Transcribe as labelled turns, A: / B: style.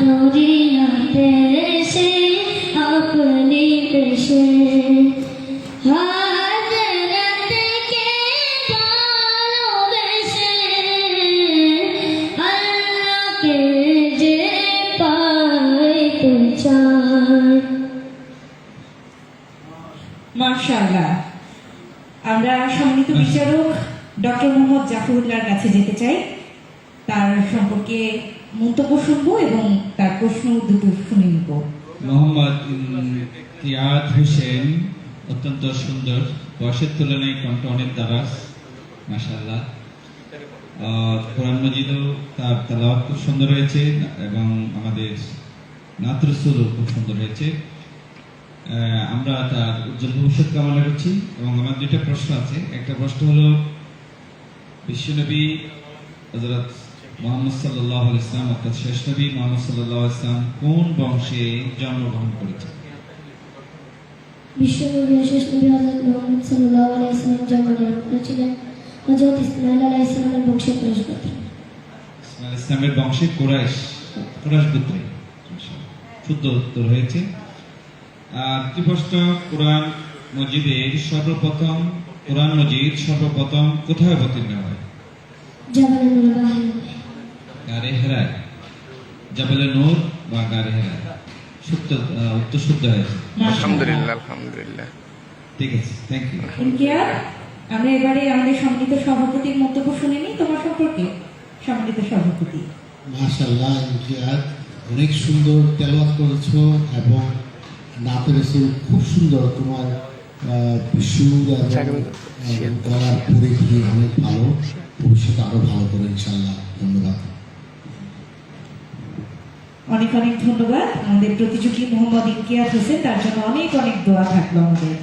A: दुनिया से अपनी पेशे हजरत के बालों में से अल्लाह के जे पाए पहचान।
B: মাশাআল্লাহ। আমরা সম্মানিত বিচারক ডক্টর মোহাম্মদ জাফরুল্লাহর কাছে যেতে চাই, তার সম্পর্কে মন্তব্য শুনবো এবং তার প্রশ্ন দুটো শুনে নিব।
C: মোহাম্মদ ইমতিয়াজ হোসেন অত্যন্ত সুন্দর, বয়সের তুলনায় কণ্ঠ অনেক দারাজ, মাশাআল্লাহ। কোরআন মজিদও তার তেলাওয়াত খুব সুন্দর হয়েছে এবং আমাদের নাত রাসূলও খুব সুন্দর হয়েছে। আমরা তার উজ্জ্বল ভবিষ্যৎ কামনা করছি এবং আমার দুইটা প্রশ্ন আছে। একটা প্রশ্ন হলো, বিশ্বনবী হযরত মুহাম্মদ সাল্লাল্লাহু আলাইহি ওয়াসাল্লাম অর্থাৎ শেষ নবী মুহাম্মদ সাল্লাল্লাহু আলাইহি ওয়াসাল্লাম কোন বংশে জন্মগ্রহণ করেছেন?
A: বিশ্বনবী শেষ নবী হযরত মুহাম্মদ সাল্লাল্লাহু আলাইহি ওয়াসাল্লাম জন্মগ্রহণ করেছিলেন হযরত ইসমাঈল আলাইহিস সালামের বংশে কুরাইশ গোত্রে।
C: ইসমাঈল ইসলামের বংশে কুরাইশ গোত্রে। শুদ্ধ উত্তর হয়েছে। আর প্রশ্ন, কোরআন মজিদ সর্বপ্রথম কোথায় অবতীর্ণ হয়?
A: জাবালে নূর বা
C: গারে হেরায়, জাবালে নূর বা গারে হেরায়। উত্তর শুদ্ধ হয়েছে,
D: আলহামদুলিল্লাহ।
C: ঠিক আছে, থ্যাংক ইউ।
B: ইমতিয়াজ, আমরা এবারে আমাদের সম্মানিত সভাপতির মন্তব্য শুনে নিই তোমার সম্পর্কে। সম্মানিত সভাপতি।
E: মাশাআল্লাহ, ইমতিয়াজ অনেক সুন্দর তেলাওয়াত করেছো এবং নাতে রাসূল খুব সুন্দর। তোমার সুর এবং গলার পরিধি অনেক ভালো, ভবিষ্যতে আরো ভালো করে ইনশাআল্লাহ। ধন্যবাদ।
B: অনেক অনেক ধন্যবাদ আমাদের প্রতিযোগী মোহাম্মদ ইমতিয়াজ হোসেন, তার জন্য অনেক অনেক দোয়া থাকলো আমাদের।